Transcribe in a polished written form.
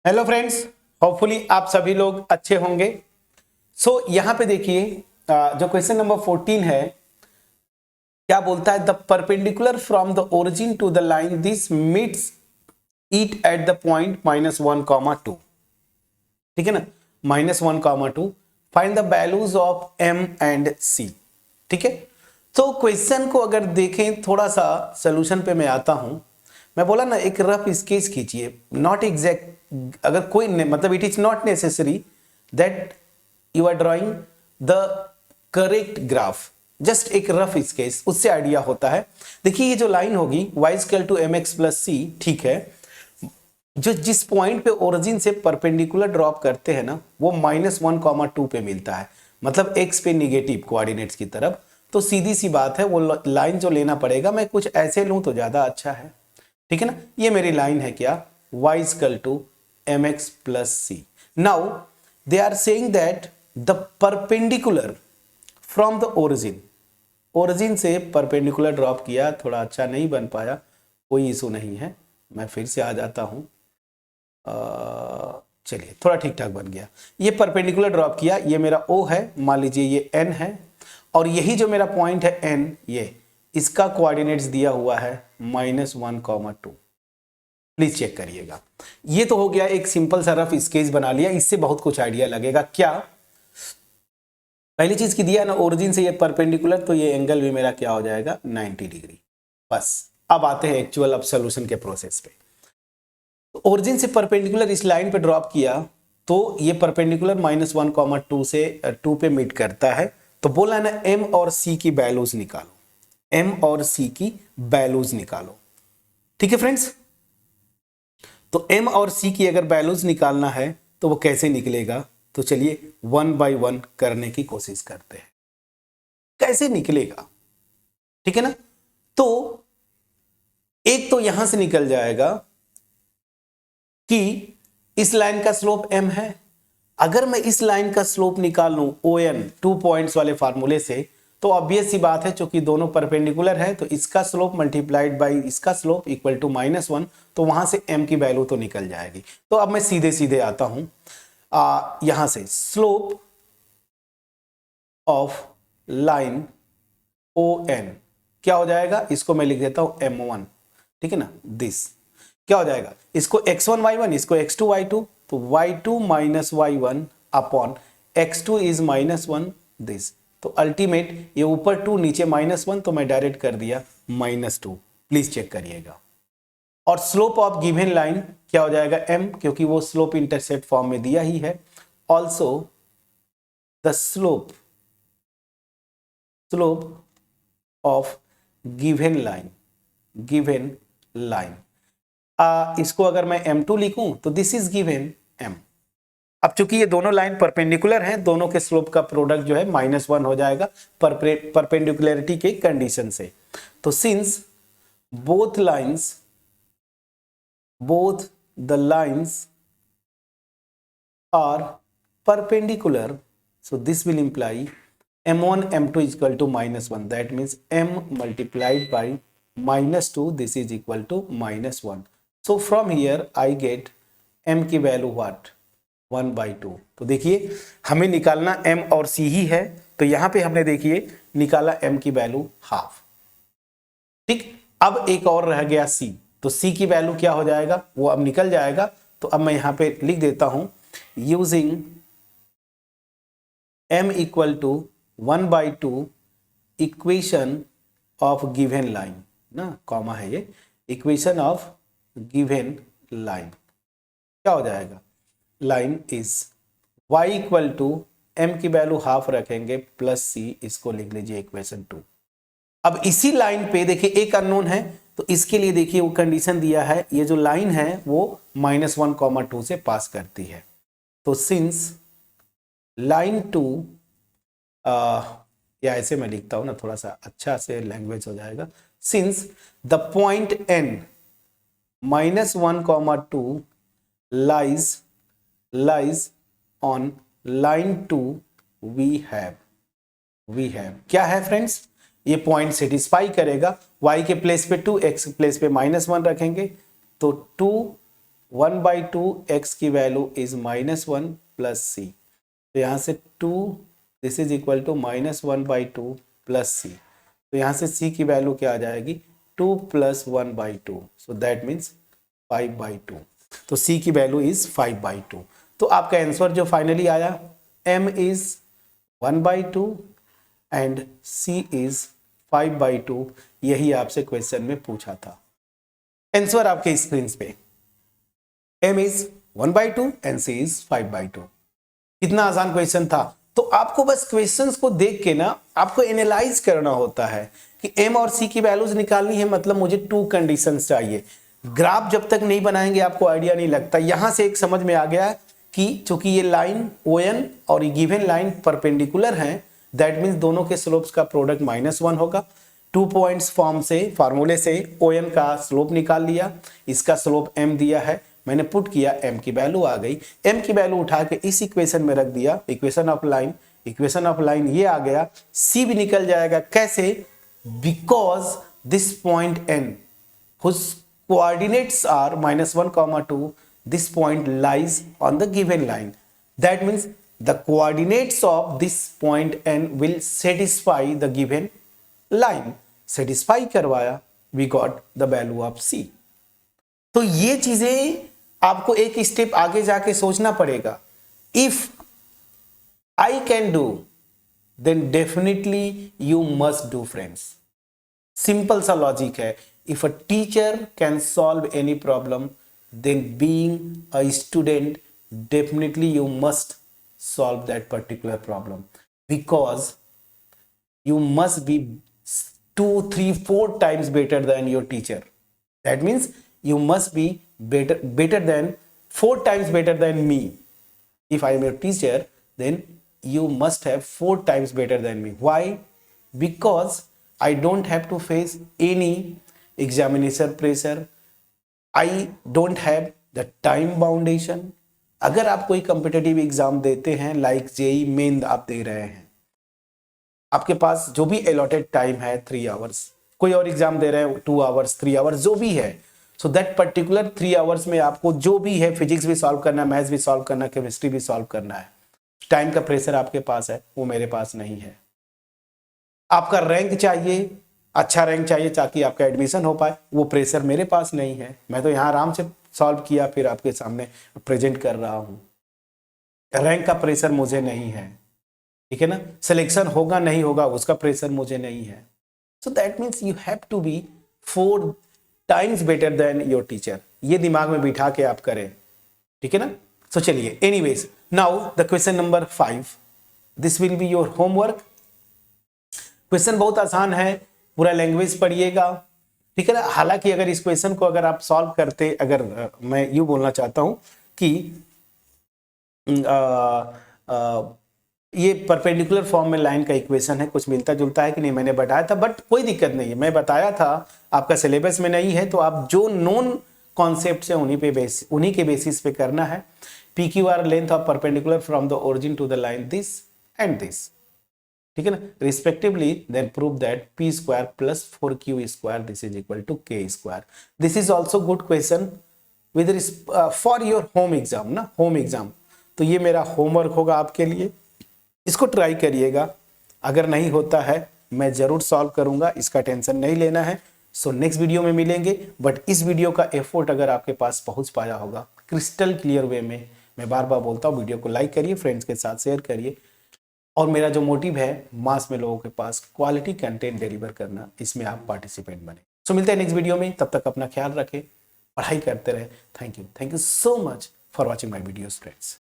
Hello friends, hopefully आप सभी लोग अच्छे होंगे। यहाँ पे देखिए जो क्वेश्चन नंबर 14 है, क्या बोलता है? The perpendicular from the origin to the line this meets it at the point -1, 2। ठीक है ना, -1, 2। Find the values of m and c। ठीक है, तो क्वेश्चन को अगर देखें, थोड़ा सा सोल्यूशन पे मैं आता हूं। मैं बोला ना, एक रफ स्केच खींचिए, नॉट एग्जैक्ट। अगर कोई मतलब it is not necessary that you are drawing the correct graph, just एक रफ स्केच, उससे आइडिया होता है। देखिए ये जो लाइन होगी y=mx+c, ठीक है, जो जिस पॉइंट पे ओरिजिन से परपेंडिकुलर ड्रॉप करते हैं ना, वो -1, 2 पे मिलता है, मतलब x पे निगेटिव कोऑर्डिनेट्स की तरफ। तो सीधी सी बात है, वो लाइन जो लेना पड़ेगा, मैं कुछ ऐसे लूं तो ज्यादा अच्छा है। ठीक है ना, ये मेरी लाइन है क्या, y=mx+c। Now they are saying that the perpendicular from the origin, origin से परपेंडिकुलर ड्रॉप किया, थोड़ा अच्छा नहीं बन पाया, कोई इशू नहीं है, मैं फिर से आ जाता हूं। चलिए, थोड़ा ठीक ठाक बन गया। ये परपेंडिकुलर ड्रॉप किया, ये मेरा O है, मान लीजिए ये N है, और यही जो मेरा पॉइंट है N, ये इसका कोऑर्डिनेट्स दिया हुआ है -1, 2। प्लीज चेक करिएगा। ये तो हो गया, एक सिंपल सा रफ स्केच बना लिया, इससे बहुत कुछ आइडिया लगेगा। क्या पहली चीज की दिया ना, ओरिजिन से ये परपेंडिकुलर, तो ये एंगल भी मेरा क्या हो जाएगा, 90 डिग्री। बस अब आते हैं एक्चुअल अब सोल्यूशन के प्रोसेस पे। ओरिजिन से परपेंडिकुलर इस लाइन पे ड्रॉप किया, तो ये परपेंडिकुलर -1, 2 से 2 पे मीट करता है। तो बोला ना, m और c की वैल्यूज निकालो, m और c की वैल्यूज निकालो। ठीक है फ्रेंड्स, तो m और c की अगर वैल्यूज निकालना है तो वो कैसे निकलेगा, तो चलिए 1 बाय 1 करने की कोशिश करते हैं, कैसे निकलेगा। ठीक है ना, तो एक तो यहां से निकल जाएगा कि इस लाइन का स्लोप m है। अगर मैं इस लाइन का स्लोप निकाल लूं ON 2 पॉइंट्स वाले फार्मूले से, तो ऑब्वियस सी बात है, चूंकि दोनों परपेंडिकुलर है, तो इसका स्लोप मल्टीप्लाइड बाय इसका स्लोप इक्वल टू -1, तो वहां से m की वैल्यू तो निकल जाएगी। तो अब मैं सीधे सीधे आता हूं, यहां से स्लोप ऑफ लाइन ON क्या हो जाएगा, इसको मैं लिख देता हूं M1। ठीक है ना, दिस क्या हो जाएगा, इसको x1 y1, इसको x2 y2, तो y2 - y1 upon x2 is -1 this. तो अल्टीमेट ये ऊपर 2 नीचे -1, तो मैं डायरेक्ट कर दिया -2। प्लीज चेक करिएगा। और स्लोप ऑफ गिवन लाइन क्या हो जाएगा, m, क्योंकि वो स्लोप इंटरसेप्ट फॉर्म में दिया ही है। Also the slope of given line, इसको अगर मैं m2 लिखूं तो दिस इज गिवन m। अब चूंकि ये दोनों लाइन परपेंडिकुलर हैं, दोनों के स्लोप का प्रोडक्ट जो है -1 हो जाएगा परपेंडिकुलरिटी के कंडीशन से। तो since both the lines are perpendicular, so this will imply m1 m2 is equal to -1, that means m multiplied by -2, this is equal to -1। so from here I get m की value what, 1/2। तो देखिए हमें निकालना m और c ही है, तो यहां पे हमने देखिए निकाला m की वैल्यू हाफ। ठीक, अब एक और रह गया c, तो c की वैल्यू क्या हो जाएगा, वो अब निकल जाएगा। तो अब मैं यहां पे लिख देता हूं, using m equal to 1/2 equation of given line ना, कॉमा है ये, इक्वेशन ऑफ गिवन लाइन क्या हो जाएगा, line is y equal to m की वैल्यू हाफ रखेंगे प्लस c, इसको लिख लीजिए इक्वेशन 2। अब इसी लाइन पे देखिए एक अननोन है, तो इसके लिए देखिए वो कंडीशन दिया है, ये जो लाइन है वो -1, 2 से पास करती है। तो सिंस लाइन 2, या ऐसे मैं लिखता हूं ना, थोड़ा सा अच्छा से लैंग्वेज हो जाएगा। Since the point n -1, 2 lies on line 2, we have क्या है फ्रेंड्स, ये पॉइंट सेटिस्फाई करेगा। y के प्लेस पे 2, x के प्लेस पे -1 रखेंगे, तो 2 1/2 x की वैल्यू इज -1 प्लस सी, तो यहाँ से 2 this is equal to -1/2 plus C, तो यहाँ से c की वैल्यू क्या आ जाएगी 2 + 1/2, सो दैट मीन्स 5/2, तो c की वैल्यू इज 5/2। तो आपका आंसर जो फाइनली आया m is 1/2 and c is 5/2, यही आपसे क्वेश्चन में पूछा था। आंसर आपके स्क्रीन पे, m is 1/2 and c is 5/2। कितना आसान क्वेश्चन था। तो आपको बस क्वेश्चंस को देख के ना आपको एनालाइज करना होता है कि m और c की वैल्यूज निकालनी है, मतलब मुझे 2 कंडीशंस चाहिए। ग्राफ जब तक नहीं बनाएंगे आपको आइडिया नहीं लगता। यहां से एक समझ में आ गया कि चूंकि ये लाइन ON और ये गिवन लाइन परपेंडिकुलर हैं, दैट मीन्स दोनों के स्लोप्स का प्रोडक्ट -1 होगा। 2 पॉइंट्स फॉर्म से फार्मूले से ON का स्लोप निकाल लिया, इसका स्लोप m दिया है, मैंने पुट किया, m की वैल्यू आ गई। m की वैल्यू उठा के इस इक्वेशन में रख दिया, इक्वेशन ऑफ लाइन ये आ गया, c भी निकल जाएगा। कैसे? Because this point n whose coordinates are -1, 2, this point lies on the given line. That means the coordinates of this point n will satisfy the given line. Satisfy करवाया, we got the value of c. तो ये चीजें आपको एक step आगे जाके सोचना पड़ेगा। If I can do then definitely you must do friends. Simple सा लॉजिक है। If a teacher can solve any problem then being a student definitely you must solve that particular problem, because you must be 2, 3, 4 times better than your teacher. That means you must be better than 4 times better than me. If I am your teacher, then you must have 4 times better than me. Why? Because I don't have to face any examination pressure. I don't have the time boundation. अगर आप कोई competitive exam देते हैं, like JEE main आप दे रहे हैं, आपके पास जो भी अलॉटेड टाइम है 3 आवर्स, कोई और एग्जाम दे रहे हैं 2 आवर्स, 3 आवर्स, जो भी है, सो दैट पर्टिकुलर 3 आवर्स में आपको जो भी है, फिजिक्स भी सॉल्व करना है, मैथ्स भी सॉल्व करना है, केमिस्ट्री भी सॉल्व करना है। टाइम का प्रेशर आपके पास है, वो मेरे पास नहीं है। आपका रैंक चाहिए, अच्छा रैंक चाहिए ताकि आपका एडमिशन हो पाए, वो प्रेशर मेरे पास नहीं है। मैं तो यहाँ आराम से सॉल्व किया फिर आपके सामने प्रेजेंट कर रहा हूँ। रैंक का प्रेशर मुझे नहीं है, ठीक है ना। सिलेक्शन होगा नहीं होगा उसका प्रेशर मुझे नहीं है। So that means you have to be 4 times better than your teacher. ये दिमाग में बिठा के आप करें, ठीक है ना। सो चलिए, anyways now the question number 5, this will be your homework. Question बहुत आसान है, पूरा लैंग्वेज पढ़िएगा, ठीक है ना। हालांकि अगर इस क्वेश्चन को अगर आप सॉल्व करते, अगर मैं यूं बोलना चाहता हूं कि ये परपेंडिकुलर फॉर्म में लाइन का इक्वेशन है, कुछ मिलता जुलता है कि नहीं मैंने बताया था, बट कोई दिक्कत नहीं है, मैं बताया था, आपका सिलेबस में नहीं है, तो आप जो नॉन कॉन्सेप्ट है उन्हीं के बेसिस पे करना है। PQR length of perpendicular from the origin to the line this and this, ठीक है ना, respectively, then prove that P² + 4Q² this is equal to K²। This is also good question with for your home exam ना, home exam. तो ये मेरा homework होगा आपके लिए, इसको ट्राई करिएगा। अगर नहीं होता है मैं जरूर सॉल्व करूंगा, इसका टेंशन नहीं लेना है। सो नेक्स्ट वीडियो में मिलेंगे, बट इस वीडियो का एफर्ट अगर आपके पास पहुंच पाया होगा क्रिस्टल क्लियर वे में, मैं बार बार बोलता हूँ, वीडियो को लाइक करिए, फ्रेंड्स के साथ शेयर करिए, और मेरा जो मोटिव है मास में लोगों के पास क्वालिटी कंटेंट डिलीवर करना, इसमें आप पार्टिसिपेंट बने। सो मिलते हैं नेक्स्ट वीडियो में, तब तक अपना ख्याल रखें, पढ़ाई करते रहे। Thank you so much for watching my videos friends.